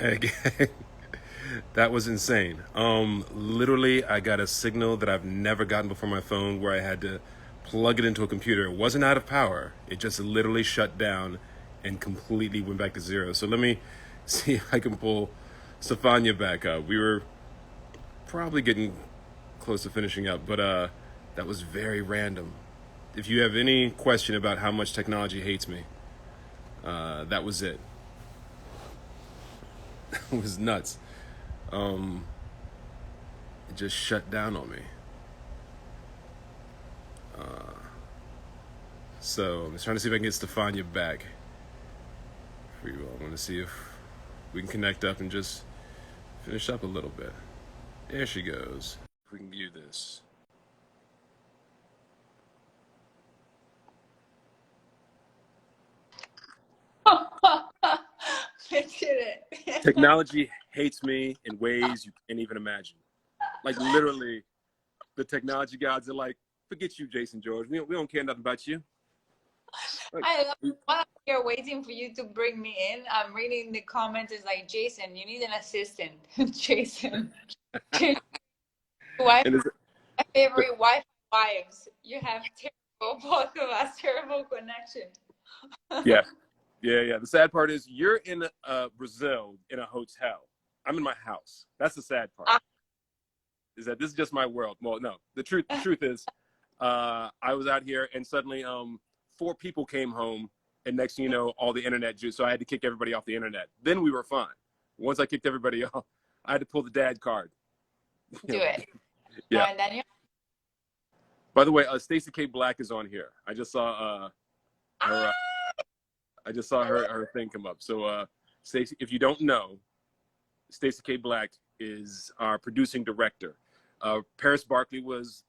Again, that was insane. Literally, I got a signal that I've never gotten before my phone where I had to plug it into a computer. It wasn't out of power. It just literally shut down and completely went back to zero. So let me see if I can pull Stefania back up. We were probably getting close to finishing up, but that was very random. If you have any question about how much technology hates me, that was it. It was nuts. It just shut down on me. So I'm just trying to see if I can get Stefania back. For you all, I want to see if we can connect up and just finish up a little bit. There she goes. If we can view this. I did it. Technology hates me in ways you can't even imagine. Like literally, the technology gods are like, forget you, Jason George. We don't care nothing about you. Like, I love it. While I'm here waiting for you to bring me in, I'm reading the comments. It's like, Jason, you need an assistant. Jason. Wi-Fi, and it's, my favorite Wi-Fi wives. You have terrible, both of us, terrible connection. yeah, yeah. The sad part is you're in Brazil in a hotel. I'm in my house. That's the sad part. Is that this is just my world? Well, no. The truth is, I was out here and suddenly 4 people came home, and next thing you know, all the internet juice. So I had to kick everybody off the internet. Then we were fine. Once I kicked everybody off, I had to pull the dad card. Do it. Yeah. And then you. By the way, Stacey K. Black is on here. I just saw her. I just saw her thing come up. So Stacey, if you don't know, Stacey K. Black is our producing director. Paris Barkley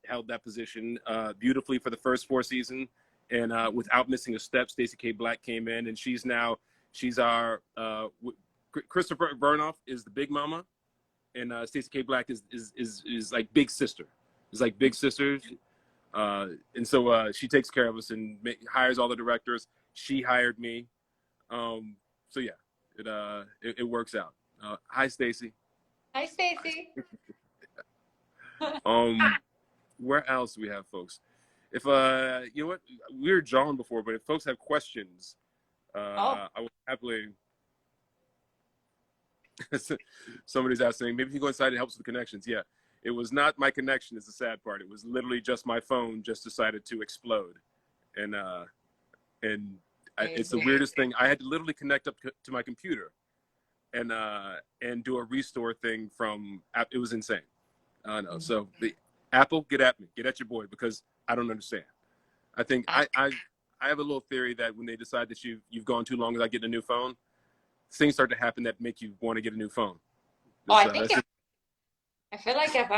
held that position beautifully for the first 4 seasons, and without missing a step, Stacey K. Black came in, and she's our Christopher Vernoff is the big mama, and Stacey K. Black is like big sister. It's like big sister, and so she takes care of us and hires all the directors. She hired me, so yeah, it works out. Hi, Stacey. Hi, Stacy. Where else do we have folks? If you know what, we were John before, but if folks have questions, Oh, I will happily. Somebody's asking, maybe if you go inside, it helps with the connections. Yeah, it was not my connection. Is the sad part. It was literally just my phone just decided to explode, and it's the weirdest thing. I had to literally connect up to my computer, and do a restore thing from. It was insane. No, so the Apple, get at me, get at your boy, because I don't understand. I think I have a little theory that when they decide that you've gone too long without getting a new phone, things start to happen that make you want to get a new phone. oh, I think I feel like if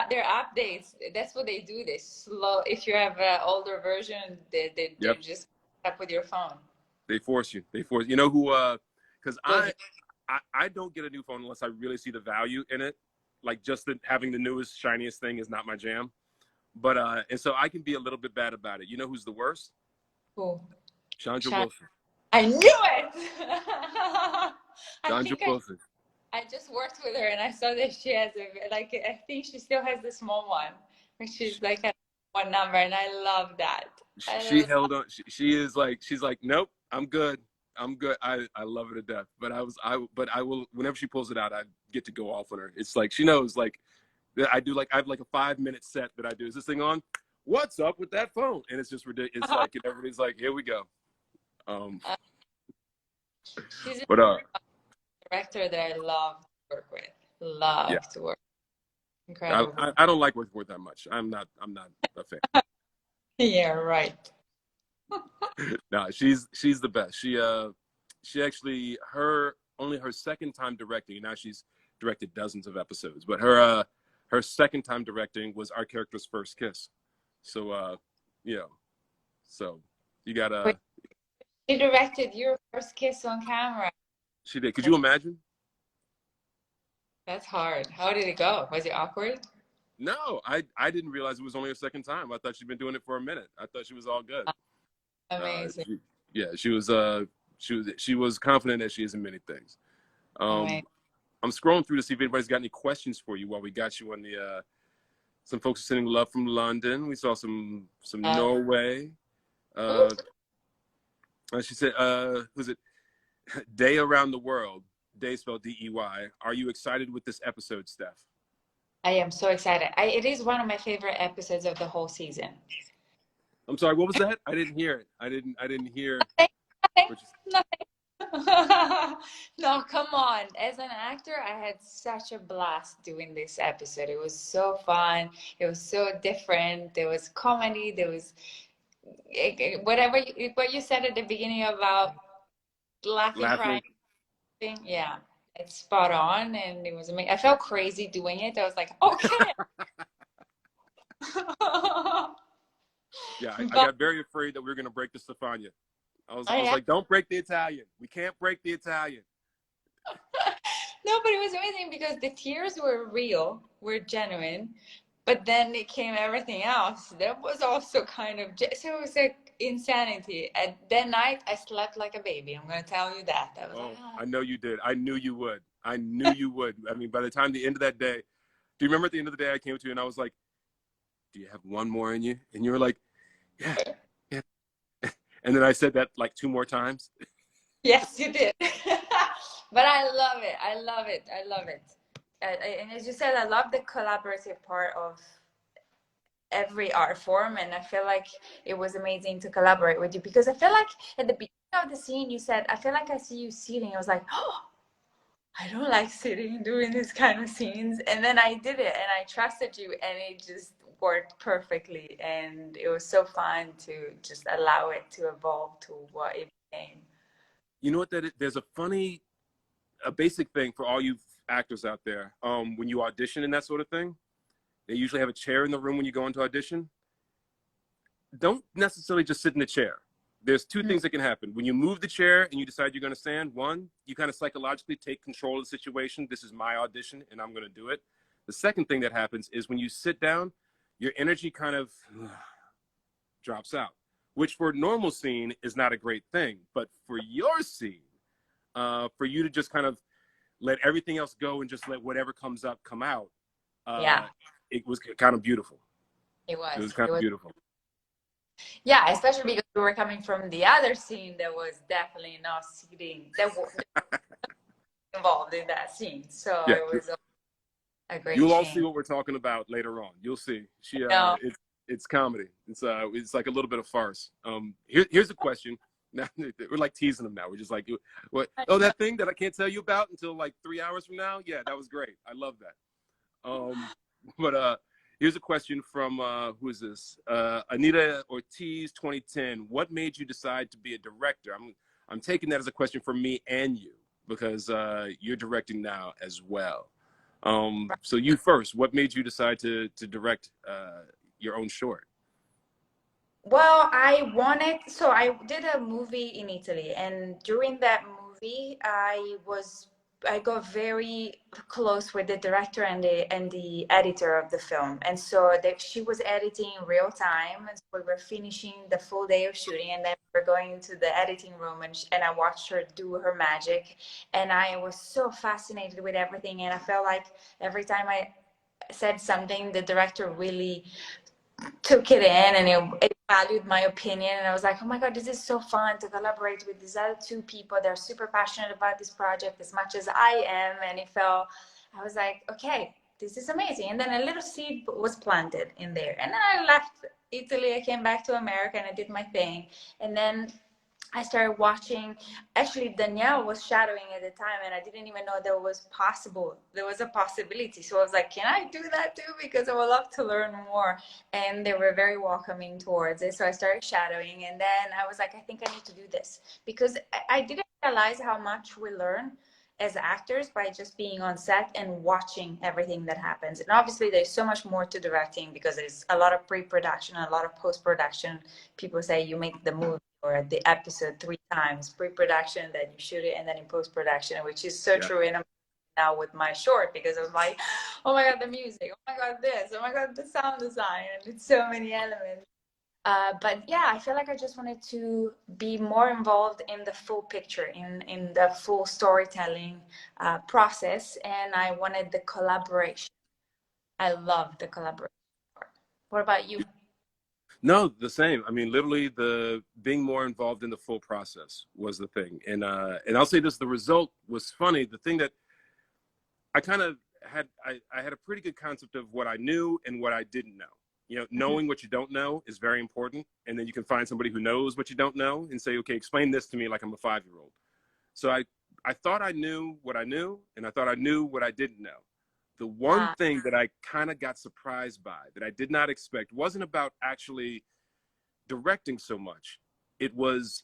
their updates, that's what they do. They slow. If you have an older version, they Yep. just up with your phone. They force you. You know who? Because I don't get a new phone unless I really see the value in it. Like just having the newest, shiniest thing is not my jam. But and so I can be a little bit bad about it. You know who's the worst? Cool. Chandra Wilson. I knew it. Chandra Wilson. I just worked with her and I saw that she has I think she still has the small one, which is like a one number, and I love that. She held on. She's like, nope, I'm good. I'm good. I love her to death. But I will, whenever she pulls it out, I get to go off on her. It's like, she knows, like, I have like a 5-minute set that I do. Is this thing on? What's up with that phone? And it's just ridiculous. It's like, and everybody's like, here we go. She's But a director that I love to work with. Love to work. Incredible. I don't like working with that much. I'm not a fan. Yeah, right. No, she's the best. She actually only her second time directing. Now she's directed dozens of episodes, but her second time directing was our character's first kiss. So so you gotta. Wait, she directed your first kiss on camera. She did. Could you imagine? That's hard. How did it go? Was it awkward? No, I didn't realize it was only her second time. I thought she'd been doing it for a minute. I thought she was all good. Amazing. She was confident as she is in many things. All right. I'm scrolling through to see if anybody's got any questions for you while we got you on the. Some folks are sending love from London. We saw some Norway. She said, who's it? Day Around the World. Day spelled DEY. Are you excited with this episode, Steph? I am so excited. It is one of my favorite episodes of the whole season. I'm sorry, what was that? I didn't hear it. I didn't hear. Nothing. No, come on. As an actor, I had such a blast doing this episode. It was so fun. It was so different. There was comedy. There was what you said at the beginning about laughing, crying. Yeah, it's spot on, and it was amazing. I felt crazy doing it. I was like, okay. Yeah, I got very afraid that we were going to break the stefania. I was like, don't break the Italian. We can't break the Italian. No, but it was amazing because the tears were real, were genuine, but then it came everything else. That was also kind of, so it was like insanity. At that night, I slept like a baby. I'm going to tell you that. I was like, oh. I know you did. I knew you would. I knew you would. I mean, by the time the end of that day, do you remember at the end of the day I came to you and I was like, do you have one more in you? And you were like, yeah. And then I said that like 2 more times. Yes, you did. But I love it. I love it. I love it. And as you said, I love the collaborative part of every art form. And I feel like it was amazing to collaborate with you because I feel like at the beginning of the scene, you said, I feel like I see you sitting. I was like, oh, I don't like sitting doing this kind of scenes. And then I did it and I trusted you and it just worked perfectly. And it was so fun to just allow it to evolve to what it became. You know what? There's a basic thing for all you actors out there. When you audition and that sort of thing, they usually have a chair in the room when you go into audition. Don't necessarily just sit in the chair. There's 2 things that can happen. When you move the chair and you decide you're going to stand, one, you kind of psychologically take control of the situation. This is my audition and I'm going to do it. The second thing that happens is when you sit down, your energy kind of drops out, which for a normal scene is not a great thing. But for your scene, for you to just kind of let everything else go and just let whatever comes up come out, it was kind of beautiful. It was kind of beautiful. Yeah, especially because we were coming from the other scene that was definitely not sitting, that was involved in that scene. So it was a great You'll all see what we're talking about later on. You'll see. It's comedy. It's like a little bit of farce. Here's a question. Now we're like teasing them now. We're just like, what? Oh, that thing that I can't tell you about until like 3 hours from now. Yeah, that was great. I love that. But here's a question from who is this? Anita Ortiz, 2010. What made you decide to be a director? I'm taking that as a question for me and you because you're directing now as well. So you first. What made you decide to direct your own short? Well, I did a movie in Italy, and during that movie, I got very close with the director and the editor of the film, and so she was editing in real time, and so we were finishing the full day of shooting, and then we were going into the editing room, and I watched her do her magic, and I was so fascinated with everything, and I felt like every time I said something, the director really took it in and it valued my opinion, and I was like, oh my god, this is so fun to collaborate with these other 2 people. They're super passionate about this project as much as I am, and I was like, okay, this is amazing. And then a little seed was planted in there, and then I left Italy, I came back to America and I did my thing, and then I started watching. Actually, Danielle was shadowing at the time, and I didn't even know there was a possibility. So I was like, can I do that too? Because I would love to learn more. And they were very welcoming towards it. So I started shadowing, and then I was like, I think I need to do this because I didn't realize how much we learn as actors by just being on set and watching everything that happens. And obviously there's so much more to directing because there's a lot of pre-production, a lot of post-production. People say you make the movie or the episode 3 times, pre-production, then you shoot it, and then in post-production, which is so true. And I'm now with my short because I was like, oh my god, the music, oh my god, this, oh my god, the sound design, and it's so many elements. But yeah, I feel like I just wanted to be more involved in the full picture, in the full storytelling process, and I wanted the collaboration. I love the collaboration part. What about you? No, the same. I mean, literally, the being more involved in the full process was the thing. And I'll say this: the result was funny. The thing that I kind of had, I had a pretty good concept of what I knew and what I didn't know. You know, Mhm. knowing what you don't know is very important, and then you can find somebody who knows what you don't know and say, okay, explain this to me like I'm a 5-year-old. So I thought I knew what I knew, and I thought I knew what I didn't know. The one Ah, thing that I kind of got surprised by that I did not expect wasn't about actually directing so much. It was,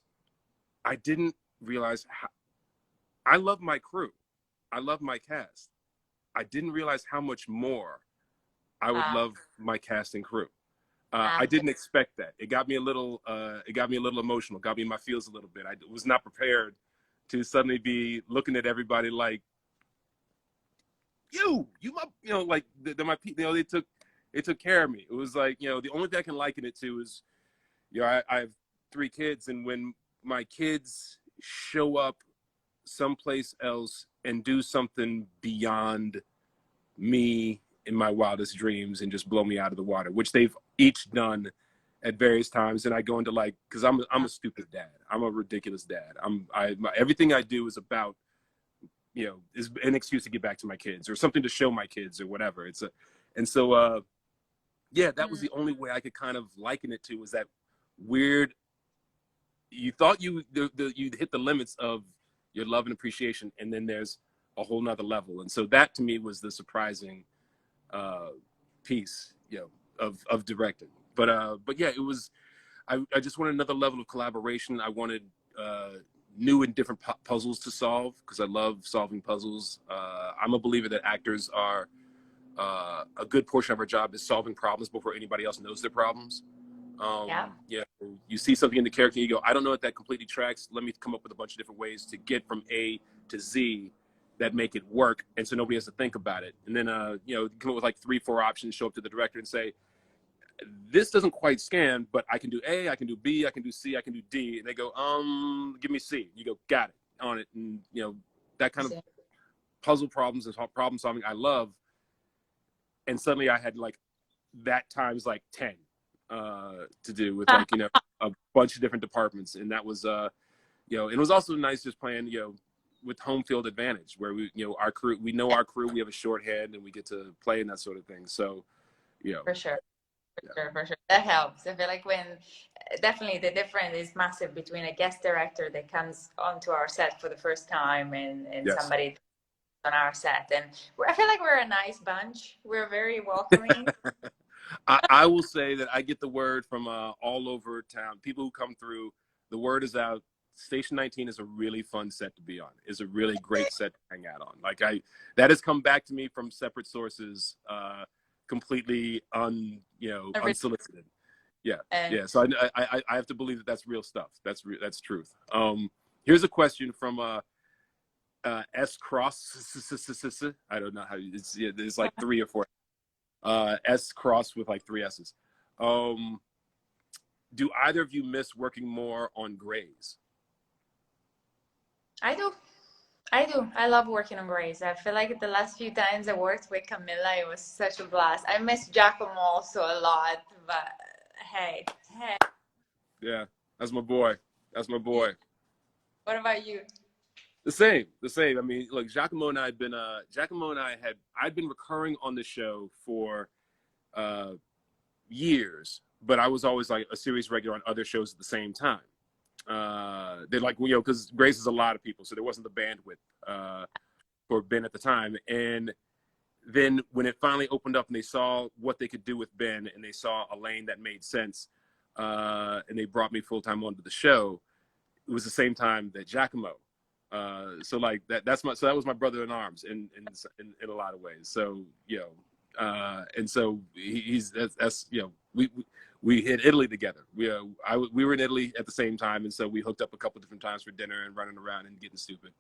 I didn't realize how, I love my crew. I love my cast. I didn't realize how much more I would ah, love my cast and crew. I ah, didn't expect that. It got me a little. It got me a little emotional. Got me in my feels a little bit. I was not prepared to suddenly be looking at everybody like you, my, like my people. They took care of me. It was like, the only thing I can liken it to is, I have 3 kids, and when my kids show up someplace else and do something beyond me in my wildest dreams and just blow me out of the water, which they've each done at various times. And I go into, like, because I'm a stupid dad. I'm a ridiculous dad. Everything I do is about, is an excuse to get back to my kids or something to show my kids or whatever. And so yeah, that was mm, the only way I could kind of liken it to, was that weird. You thought you'd hit the limits of your love and appreciation, and then there's a whole nother level. And so that to me was the surprising uh, piece, of directing. But yeah, it was. I just wanted another level of collaboration. I wanted new and different puzzles to solve, because I love solving puzzles. I'm a believer that actors are, a good portion of our job is solving problems before anybody else knows their problems. yeah, Yeah, you see something in the character, you go, I don't know if that completely tracks. Let me come up with a bunch of different ways to get from A to Z that make it work, and so nobody has to think about it. And then, come up with like 3, 4 options, show up to the director and say, this doesn't quite scan, but I can do A, I can do B, I can do C, I can do D. And they go, give me C. You go, got it, on it. And, that kind of see. puzzle problems and problem solving I love. And suddenly I had like that times like 10 to do with, like, a bunch of different departments. And that was, it was also nice just playing, with home field advantage, where we, our crew, we know our crew, we have a shorthand, and we get to play in that sort of thing. So, For sure. For yeah. sure, for sure. That helps. I feel like when definitely the difference is massive between a guest director that comes onto our set for the first time and Yes. somebody on our set. And I feel like we're a nice bunch. We're very welcoming. I will say that I get the word from all over town. People who come through, the word is out. Station 19 is a really fun set to be on. It's a really great set to hang out on. Like, that has come back to me from separate sources, completely unsolicited. Yeah, And yeah. So I have to believe that that's real stuff. That's truth. Here's a question from S Cross. I don't know how it's. Yeah, there's like 3 or 4 S cross with like 3 S's. Um, do either of you miss working more on Grays? I do. I do. I love working on Grace. I feel like the last few times I worked with Camilla, it was such a blast. I miss Giacomo also a lot, but hey. Yeah, that's my boy. That's my boy. What about you? The same, the same. I mean, look, Giacomo and I I'd been recurring on the show for uh, years, but I was always like a series regular on other shows at the same time. They like, because Grace is a lot of people, so there wasn't the bandwidth for Ben at the time. And then when it finally opened up and they saw what they could do with Ben, and they saw a lane that made sense, and they brought me full time onto the show, it was the same time that Giacomo. So like so that was my brother in arms in a lot of ways. So, and so he's that's we hit Italy together. We were in Italy at the same time, and so we hooked up a couple different times for dinner and running around and getting stupid.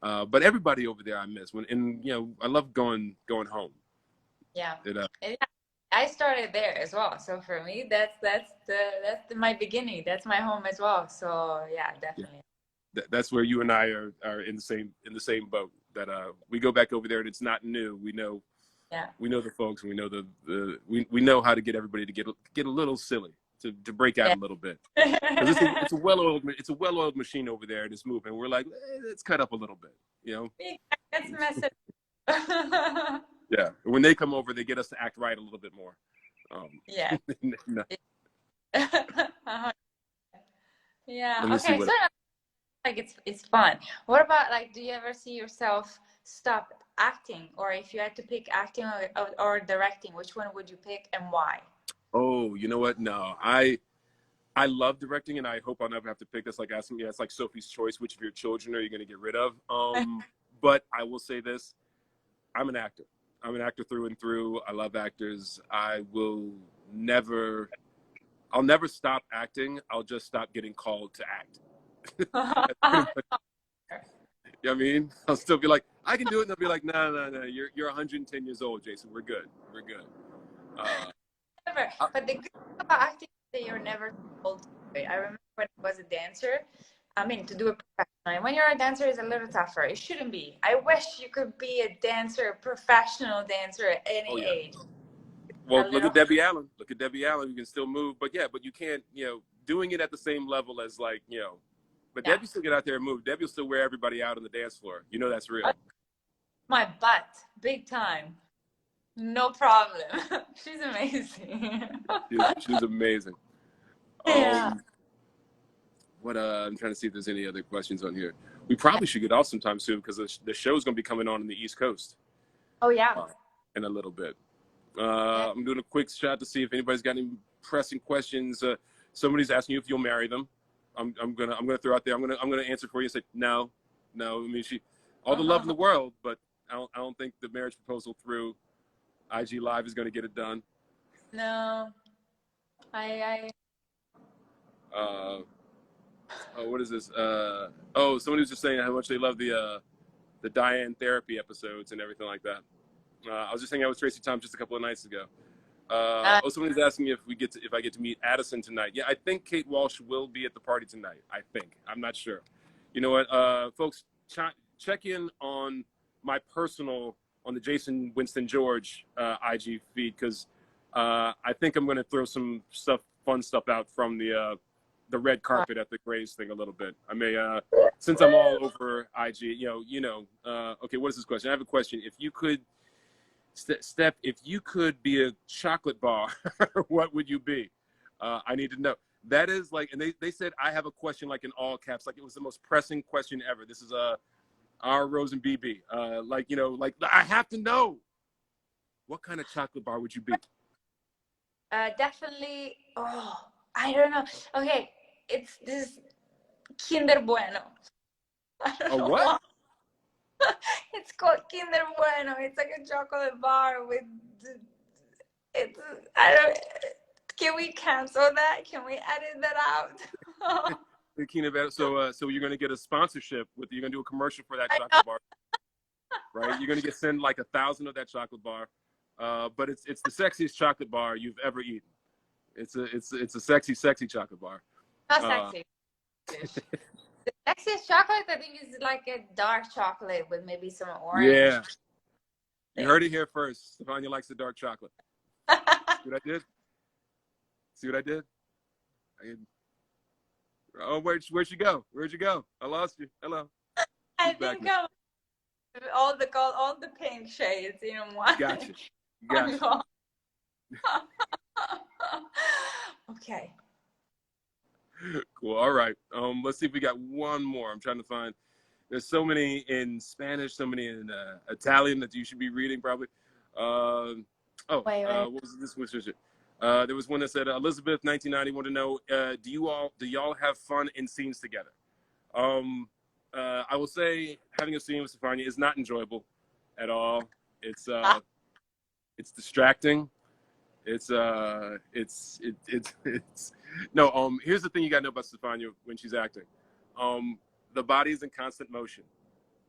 But everybody over there I miss, I love going home. Yeah. It, Yeah. I started there as well. So for me, my beginning. That's my home as well. So yeah, Yeah. definitely. That's where you and I are in the same boat. That we go back over there, and it's not new. Yeah. We know the folks, and we know we know how to get everybody to get a little silly, to break out Yeah. a little bit, because it's a well-oiled machine over there, and it's moving. We're like, let's cut up a little bit, you know. Let's mess it. Yeah, when they come over, they get us to act right a little bit more. Yeah. No, Uh-huh. Yeah. let me see Okay. what. So like it's fun. What about like, do you ever see yourself stop acting, or if you had to pick acting or directing, which one would you pick and why? Oh, you know what? No, I love directing, and I hope I'll never have to pick this. Like asking me, it's like Sophie's Choice. Which of your children are you going to get rid of? But I will say this: I'm an actor. I'm an actor through and through. I love actors. Never. I'll never stop acting. I'll just stop getting called to act. That's pretty much, you know what I mean? I'll still be like, I can do it, and they'll be like, no, no, no. You're 110 years old, Jason. We're good. We're good. Never. I, But the good thing about acting is that you're never told to do it. I remember when I was a dancer. I mean, to do it professionally. When you're a dancer, it's a little tougher. It shouldn't be. I wish you could be a dancer, a professional dancer at oh any yeah. age. A Well, look little. at Debbie Allen. Look at Debbie Allen. You can still move, but yeah, but you can't. Doing it at the same level as like. But Yeah. Debbie still get out there and move. Debbie will still wear everybody out on the dance floor. You know that's real. My butt, big time. No problem. She's amazing. She's amazing. Yeah. What I'm trying to see if there's any other questions on here. We probably should get off sometime soon because the show's going to be coming on in the East Coast Oh yeah. in a little bit. Yeah. I'm doing a quick shot to see if anybody's got any pressing questions. Somebody's asking you if you'll marry them. I'm gonna throw out there. I'm gonna answer for you and say no, no. I mean, all the love in the world, but I don't think the marriage proposal through IG Live is gonna get it done. No. I What is this? Somebody was just saying how much they love the Diane therapy episodes and everything like that. I was just hanging out with Tracy Tom just a couple of nights ago. Someone's asking me if I get to meet Addison tonight. Yeah, I think Kate Walsh will be at the party tonight. I think. I'm not sure. You know what, folks, check in on my personal on the Jason Winston George IG feed because I think I'm going to throw some fun stuff out from the red carpet at the Grays thing a little bit. I may since I'm all over IG. Okay, what is this question? I have a question. If you could. Steph, if you could be a chocolate bar, what would you be? I need to know. That is like, and they said I have a question like in all caps, like it was the most pressing question ever. This is our Rose and BB. Like I have to know. What kind of chocolate bar would you be? definitely. Oh, I don't know. Okay, it's this Kinder Bueno. I don't A know what? why. It's called Kinder Bueno. It's like a chocolate bar with. It's. I don't. Can we cancel that? Can we edit that out? So you're gonna get a sponsorship you're gonna do a commercial for that I know. chocolate bar, right? You're gonna send like 1,000 of that chocolate bar, but it's the sexiest chocolate bar you've ever eaten. It's a sexy chocolate bar. Not sexy. The sexiest chocolate, I think, is like a dark chocolate with maybe some orange. Yeah, you heard it here first. Stefania likes the dark chocolate. See what I did? See what I did? Oh, where'd she go? Where'd you go? I lost you. Hello. I think all the pink shades in one. Gotcha. Okay. Cool. All right. Let's see if we got one more. I'm trying to find. There's so many in Spanish, so many in Italian that you should be reading probably. Wait. What was this one? There was one that said Elizabeth 1990 wanted to know, do y'all have fun in scenes together? I will say having a scene with Stefania is not enjoyable at all. It's distracting. It's no. Here's the thing you gotta know about Stefania when she's acting. The body is in constant motion.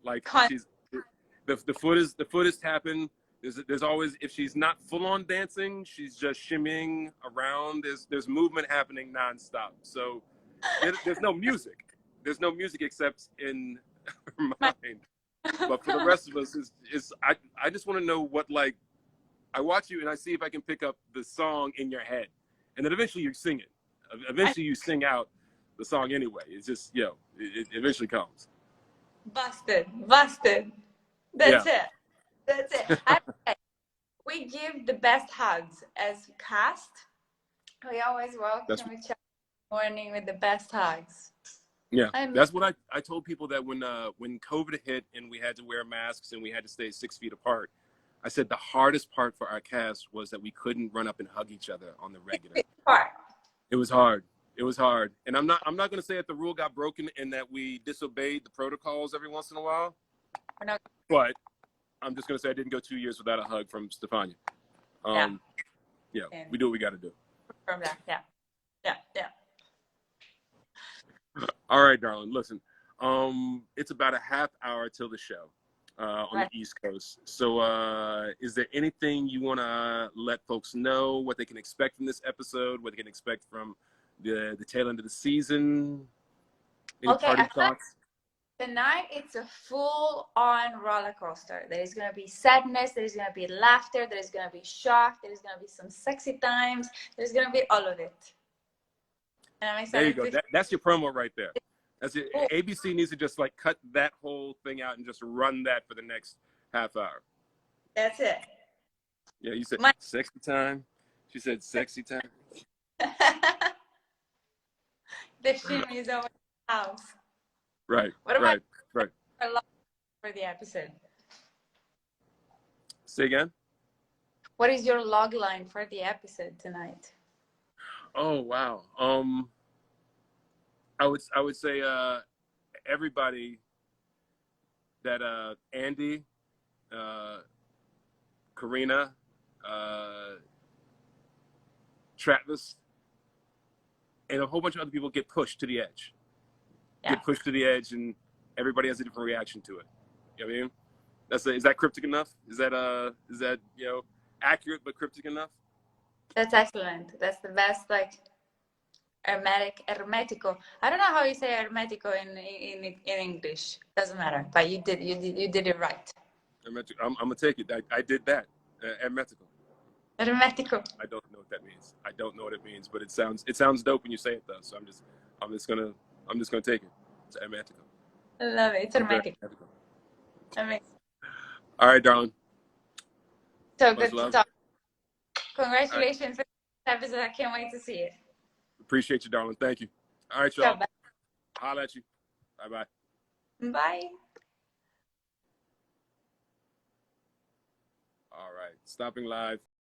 Like the foot is tapping. There's always, if she's not full on dancing, she's just shimmying around. There's movement happening nonstop. So there's no music. There's no music except in her mind. But for the rest of us, I just want to know what, like, I watch you and I see if I can pick up the song in your head, and then eventually you sing it. Eventually you sing out the song anyway. It's just, it eventually comes. Busted, busted. That's it. That's it. We give the best hugs as cast. We always welcome each other morning with the best hugs. Yeah, that's what I told people, that when COVID hit and we had to wear masks and we had to stay 6 feet apart, I said the hardest part for our cast was that we couldn't run up and hug each other on the regular. It was hard. It was hard. And I'm not going to say that the rule got broken and that we disobeyed the protocols every once in a while. But I'm just going to say I didn't go 2 years without a hug from Stefania. Yeah, we do what we got to do. From that, yeah. All right, darling. Listen, it's about a half hour till the show on the East Coast. So is there anything you want to let folks know, what they can expect from this episode, what they can expect from the tail end of the season? Any party thoughts? Tonight, it's a full-on roller coaster. There is going to be sadness. There is going to be laughter. There is going to be shock. There is going to be some sexy times. There's going to be all of it. And I'm excited. There you go. That's your promo right there. That's it. ABC needs to just like cut that whole thing out and just run that for the next half hour. That's it. Yeah, you said sexy time. She said sexy time. The shimmy is over the house. Right. Right. For the episode. Say again. What is your log line for the episode tonight? Oh wow. I would say everybody that Andy, Carina, Travis, and a whole bunch of other people get pushed to the edge. Get pushed to the edge, and everybody has a different reaction to it. You know what I mean? Is that cryptic enough? Is that accurate but cryptic enough? That's excellent. That's the best, like, hermetico. I don't know how you say hermetico in English. Doesn't matter. But you did it right. I'm gonna take it. I did that. Hermetico. Hermetico. I don't know what that means. I don't know what it means, but it sounds dope when you say it though. So I'm just gonna take it. It's hermetico. I love it. It's hermetico. Amazing. All right, darling. So good to talk. Congratulations for this episode. I can't wait to see it. Appreciate you, darling. Thank you. All right, y'all. Holla at you. Bye-bye. Bye. All right. Stopping live.